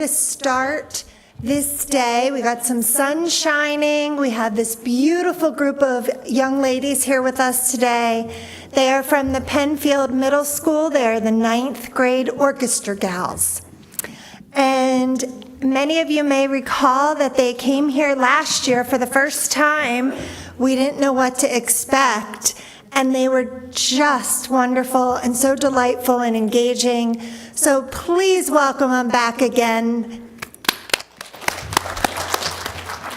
To start this day, we got some sun shining. We have this beautiful group of young ladies here with us today. They are from the Pennfield Middle School. They are the 9th grade orchestra gals. And many of you may recall that they came here last year for the first time. We didn't know what to expect, and they were just wonderful and so delightful and engaging. So please welcome them back again.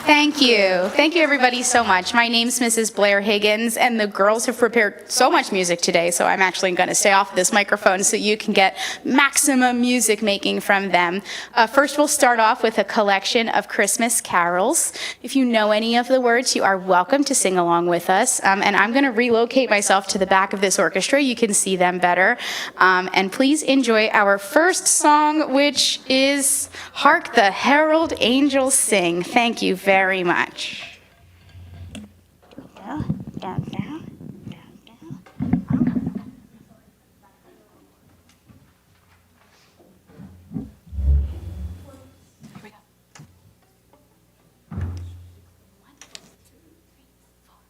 Thank you. Thank you, everybody, so much. My name's Mrs. Blair Higgins, and the girls have prepared so much music today, so I'm actually going to stay off this microphone so you can get maximum music making from them. First, we'll start off with a collection of Christmas carols. If you know any of the words, you are welcome to sing along with us. And I'm going to relocate myself to the back of this orchestra. You can see them better. And please enjoy our first song, which is Hark the Herald Angels Sing. Thank you very much. Down, down, down, down, down. Here we go. 1, 2, 3, 4.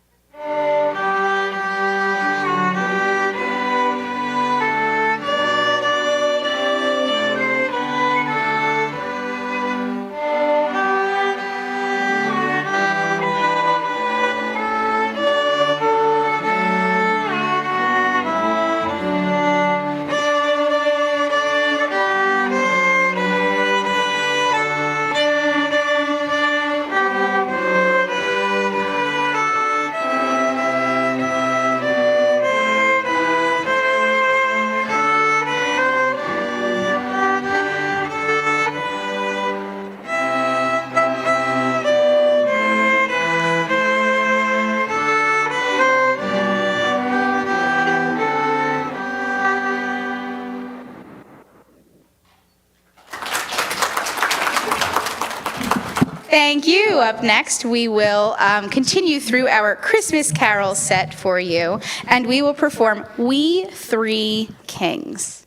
Thank you. Up next, we will continue through our Christmas carol set for you, and we will perform We Three Kings.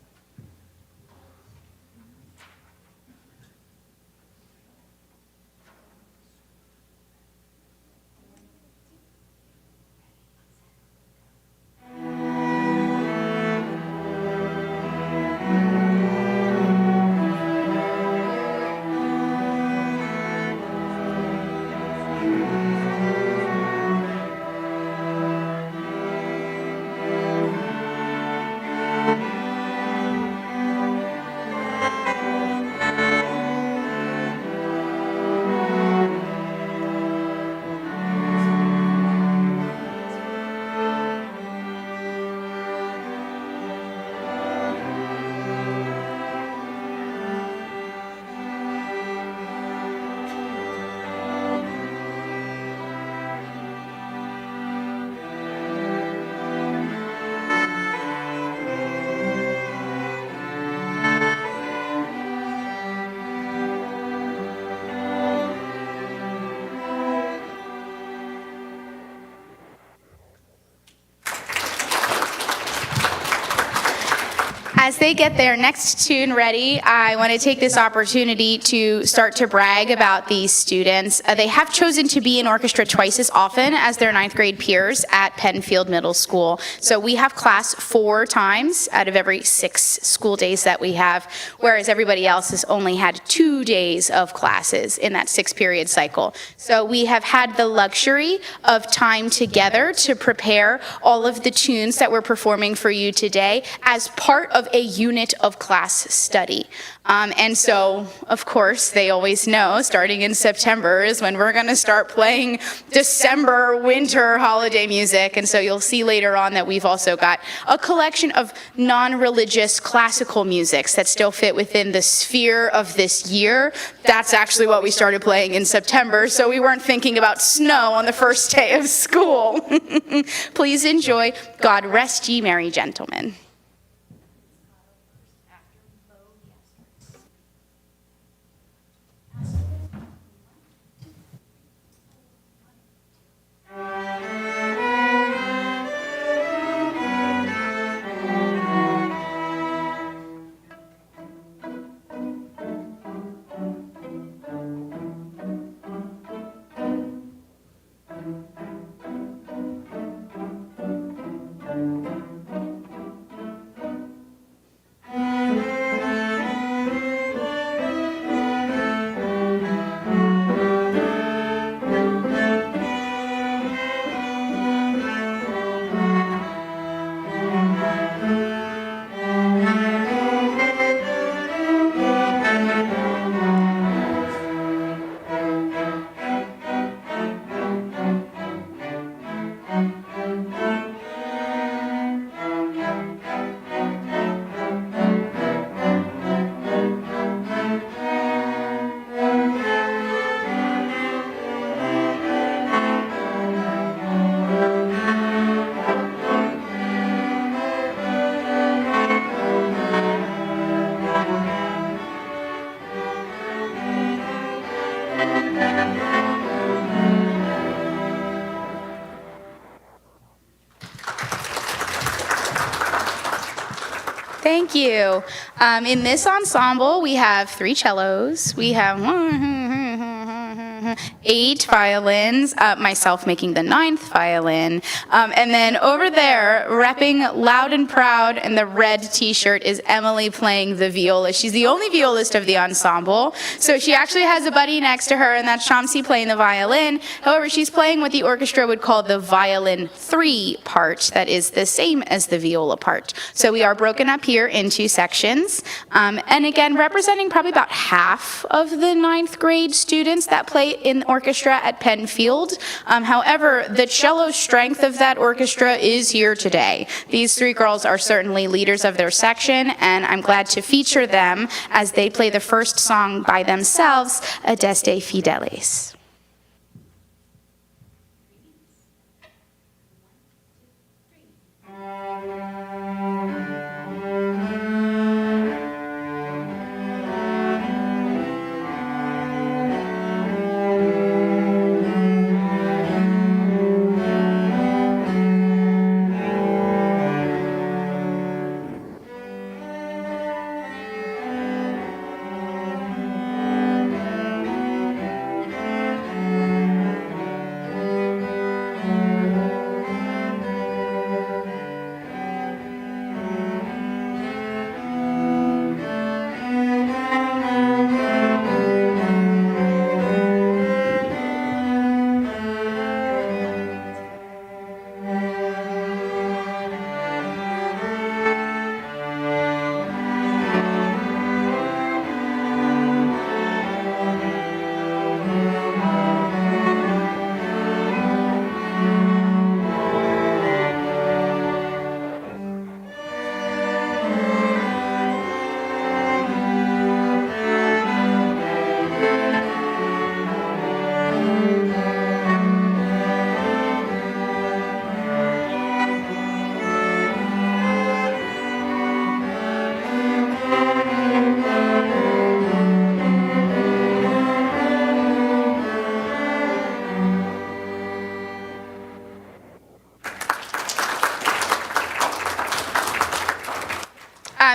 As they get their next tune ready, I want to take this opportunity to start to brag about these students. They have chosen to be in orchestra twice as often as their 9th grade peers at Pennfield Middle School. So we have class 4 times out of every 6 school days that we have, whereas everybody else has only had 2 days of classes in that 6-period cycle. So we have had the luxury of time together to prepare all of the tunes that we're performing for you today as part of a unit of class study. And so, of course, they always know starting in September is when we're going to start playing December winter holiday music. And so you'll see later on that we've also got a collection of non-religious classical musics that still fit within the sphere of this year. That's actually what we started playing in September, so we weren't thinking about snow on the first day of school. Please enjoy God Rest Ye Merry Gentlemen. Thank you. In this ensemble, we have 3 cellos, we have 8 violins, myself making the 9th violin, and then over there, repping loud and proud in the red t-shirt is Emily playing the viola. She's the only violist of the ensemble, so she actually has a buddy next to her, and that's Shamsi playing the violin. However, she's playing what the orchestra would call the violin 3 part, that is the same as the viola part. So we are broken up here into sections, and again, representing probably about half of the 9th grade students that play in orchestra at Pennfield. However, the cello strength of that orchestra is here today. These 3 girls are certainly leaders of their section, and I'm glad to feature them as they play the first song by themselves, Adeste Fideles.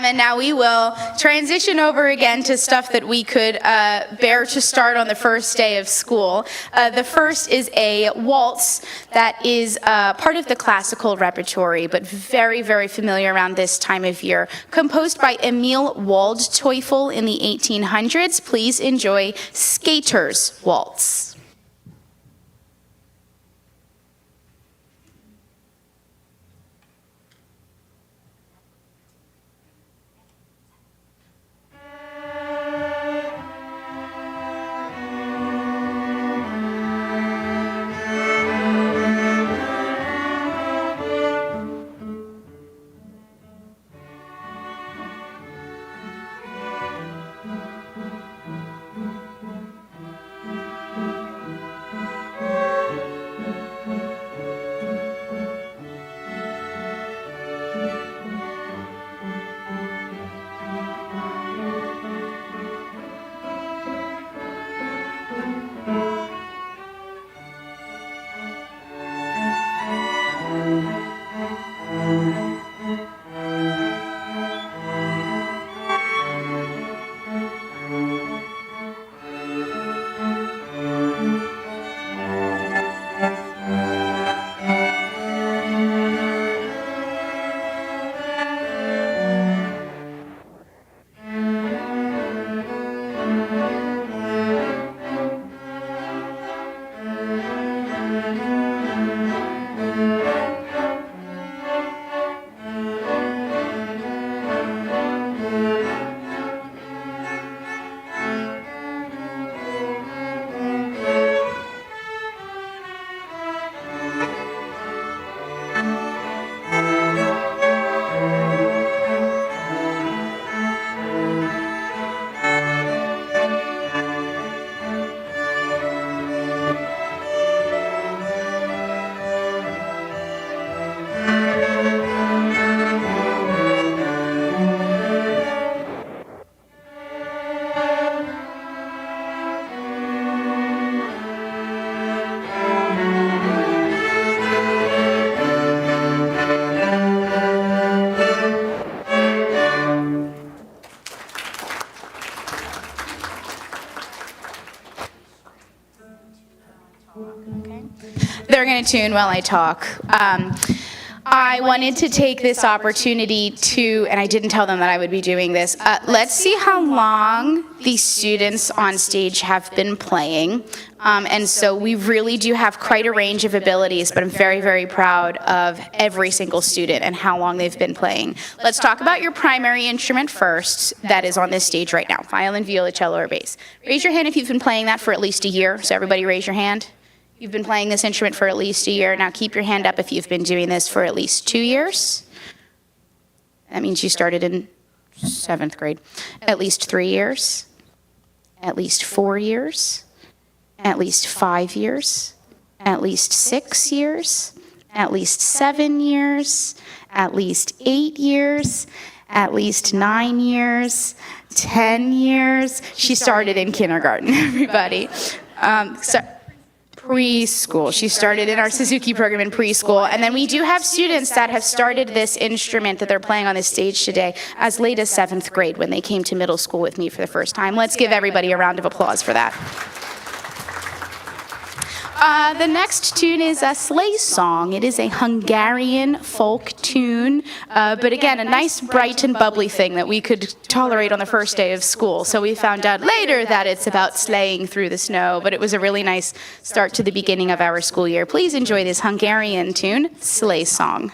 And now we will transition over again to stuff that we could bear to start on the first day of school. The first is a waltz that is part of the classical repertory, but very, very familiar around this time of year. Composed by Emil Waldteufel in the 1800s. Please enjoy Skater's Waltz. They're going to tune while I talk. I wanted to take this opportunity to, and I didn't tell them that I would be doing this, let's see how long these students on stage have been playing. And so we really do have quite a range of abilities, but I'm very, very proud of every single student and how long they've been playing. Let's talk about your primary instrument first that is on this stage right now, violin, viola, cello, or bass. Raise your hand if you've been playing that for at least a year. So everybody raise your hand. You've been playing this instrument for at least a year. Now keep your hand up if you've been doing this for at least 2 years. That means you started in 7th grade. At least 3 years. At least 4 years. At least 5 years. At least 6 years. At least 7 years. At least 8 years. At least 9 years. 10 years. She started in kindergarten, everybody. Preschool. She started in our Suzuki program in preschool. And then we do have students that have started this instrument that they're playing on this stage today as late as 7th grade when they came to middle school with me for the first time. Let's give everybody a round of applause for that. The next tune is a sleigh song. It is a Hungarian folk tune, but again, a nice, bright, and bubbly thing that we could tolerate on the first day of school. So we found out later that it's about sleighing through the snow, but it was a really nice start to the beginning of our school year. Please enjoy this Hungarian tune, Sleigh Song.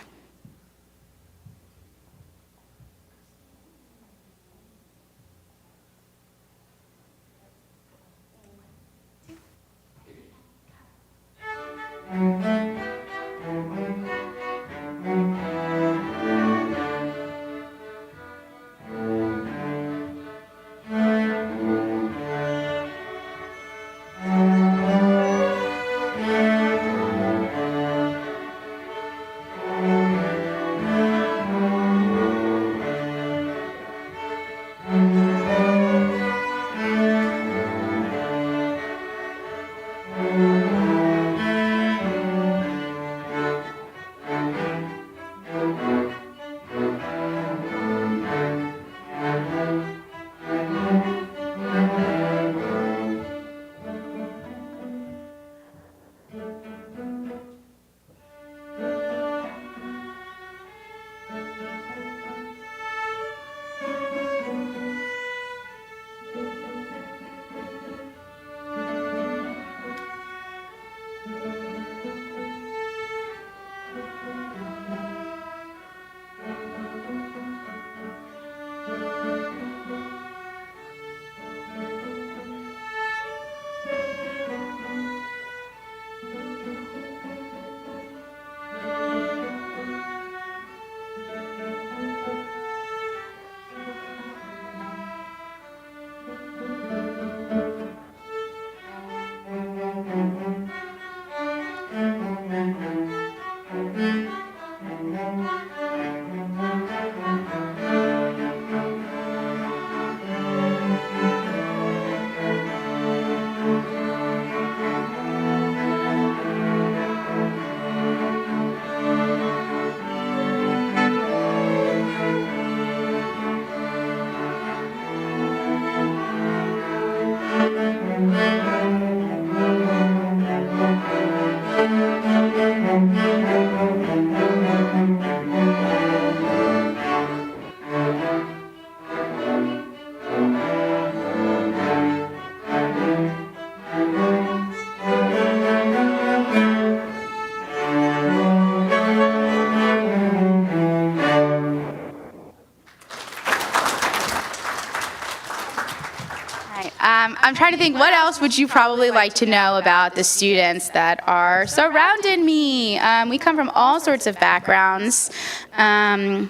I'm trying to think, what else would you probably like to know about the students that are surrounding me? We come from all sorts of backgrounds. There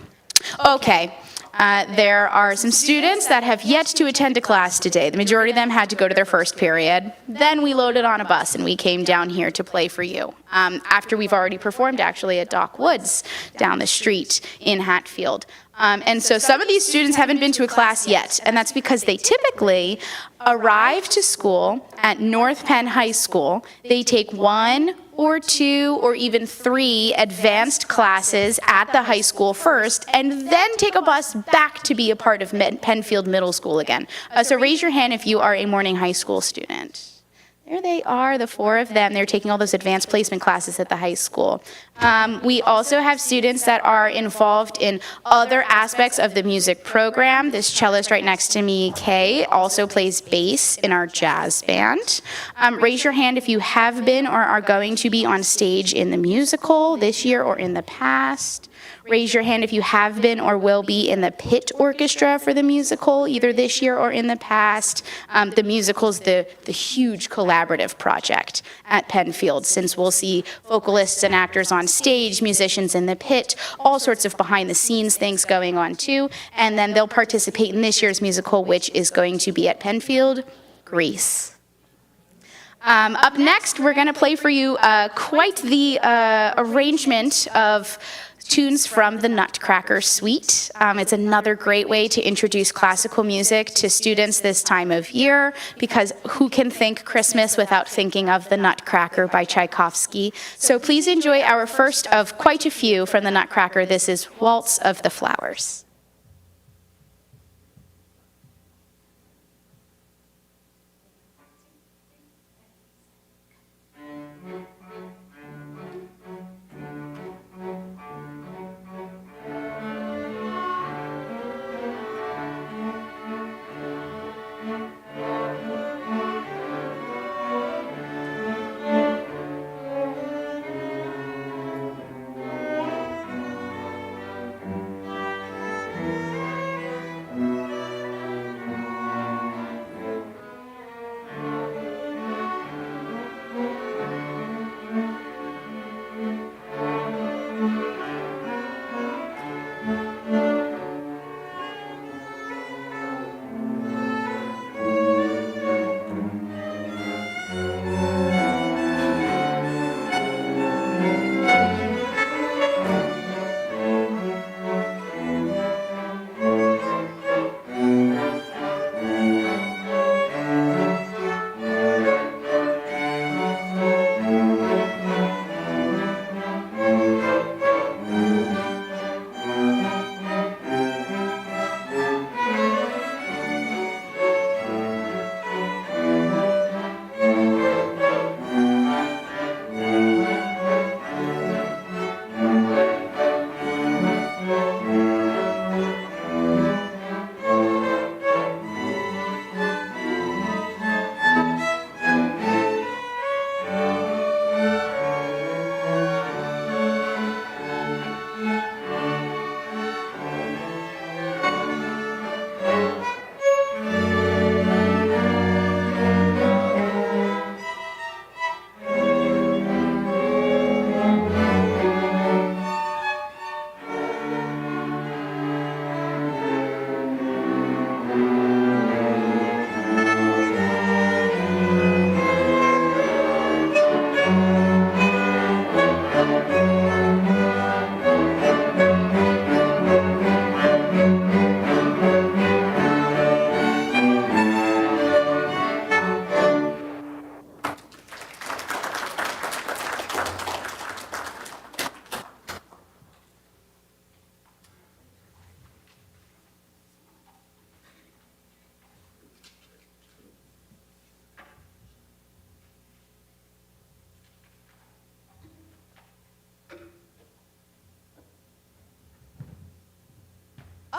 are some students that have yet to attend a class today. The majority of them had to go to their first period. Then we loaded on a bus and we came down here to play for you. After we've already performed actually at Dock Woods down the street in Hatfield. And so some of these students haven't been to a class yet, and that's because they typically arrive to school at North Penn High School. They take 1 or 2 or even 3 advanced classes at the high school first, and then take a bus back to be a part of Pennfield Middle School again. So raise your hand if you are a morning high school student. There they are, the 4 of them. They're taking all those advanced placement classes at the high school. We also have students that are involved in other aspects of the music program. This cellist right next to me, Kay, also plays bass in our jazz band. Raise your hand if you have been or are going to be on stage in the musical this year or in the past. Raise your hand if you have been or will be in the pit orchestra for the musical, either this year or in the past. The musical's the huge collaborative project at Pennfield, since we'll see vocalists and actors on stage, musicians in the pit, all sorts of behind-the-scenes things going on too, and then they'll participate in this year's musical, which is going to be at Pennfield, Grease. Up next, we're going to play for you quite the arrangement of tunes from the Nutcracker Suite. It's another great way to introduce classical music to students this time of year, because who can think Christmas without thinking of the Nutcracker by Tchaikovsky? So please enjoy our first of quite a few from the Nutcracker. This is Waltz of the Flowers.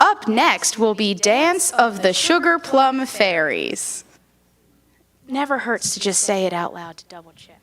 Up next will be Dance of the Sugar Plum Fairies. Never hurts to just say it out loud to double check.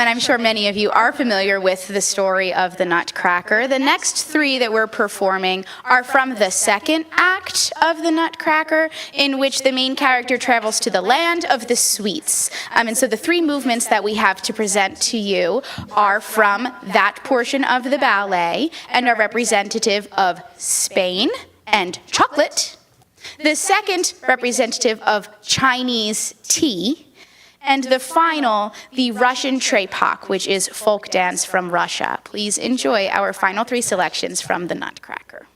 And I'm sure many of you are familiar with the story of the Nutcracker. The next three that we're performing are from the second act of the Nutcracker, in which the main character travels to the land of the sweets. And so the three movements that we have to present to you are from that portion of the ballet and are representative of Spain and chocolate. The second representative of Chinese tea. And the final, the Russian trepak, which is folk dance from Russia. Please enjoy our final three selections from the Nutcracker.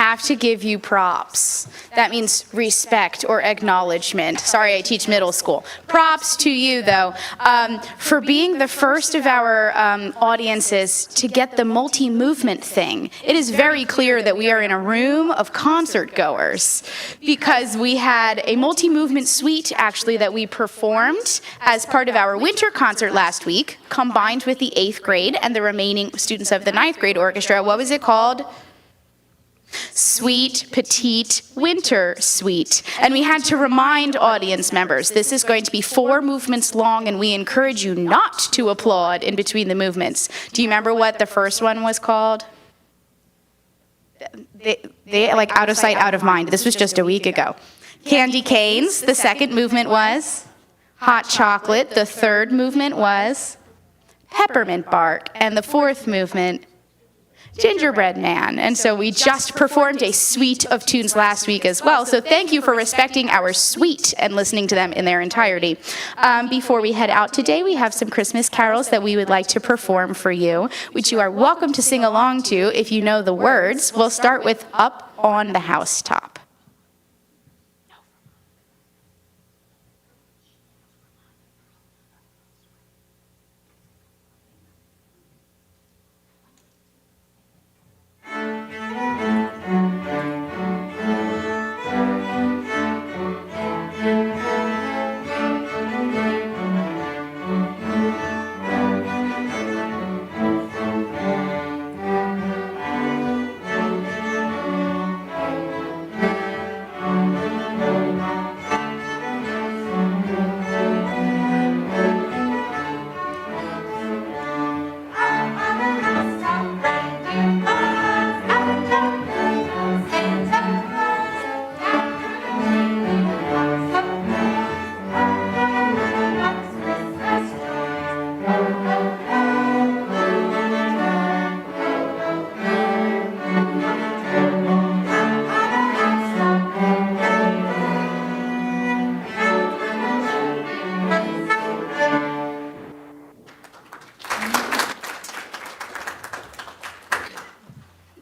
have to give you props. That means respect or acknowledgement. Sorry, I teach middle school. Props to you, though, for being the first of our audiences to get the multi-movement thing. It is very clear that we are in a room of concert goers because we had a multi-movement suite, actually, that we performed as part of our winter concert last week, combined with the 8th grade and the remaining students of the 9th grade orchestra. What was it called? Sweet Petite Winter Suite. And we had to remind audience members, this is going to be 4 movements long, and we encourage you not to applaud in between the movements. Do you remember what the first one was called? They like out of sight, out of mind. This was just a week ago. Candy canes, the second movement was. Hot chocolate, the third movement was. Peppermint bark, and the fourth movement, Gingerbread Man. And so we just performed a suite of tunes last week as well. So thank you for respecting our suite and listening to them in their entirety. Before we head out today, we have some Christmas carols that we would like to perform for you, which you are welcome to sing along to if you know the words. We'll start with Up on the Housetop.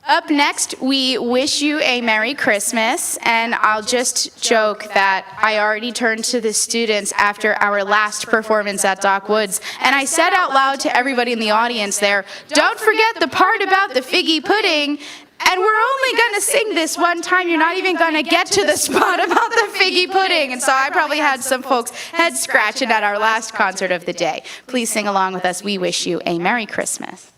Up next, we wish you a Merry Christmas, and I'll just joke that I already turned to the students after our last performance at Dock Woods, and I said out loud to everybody in the audience there, don't forget the part about the figgy pudding, and we're only going to sing this one time. You're not even going to get to the spot about the figgy pudding. And so I probably had some folks head scratching at our last concert of the day. Please sing along with us. We wish you a Merry Christmas.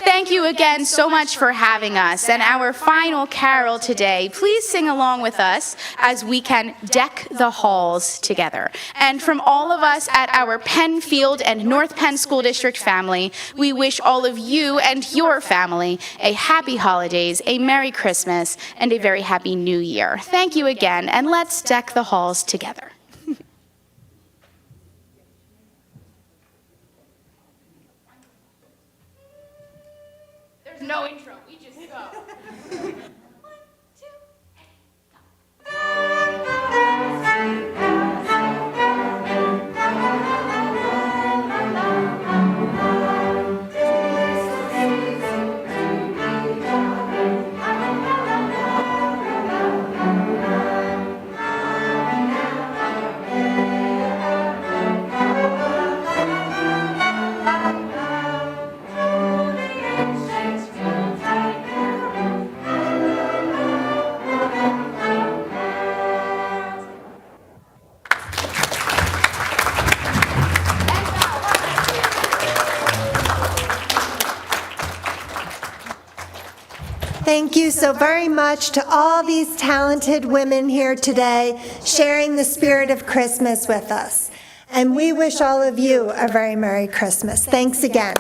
Thank you again so much for having us. And our final carol today, please sing along with us as we can deck the halls together. And from all of us at our Pennfield and North Penn School District family, we wish all of you and your family a happy holidays, a Merry Christmas, and a very happy New Year. Thank you again, and let's deck the halls together. No intro, we just go. Ancient Thank you so very much to all these talented women here today sharing the spirit of Christmas with us. And we wish all of you a very Merry Christmas. Thanks again.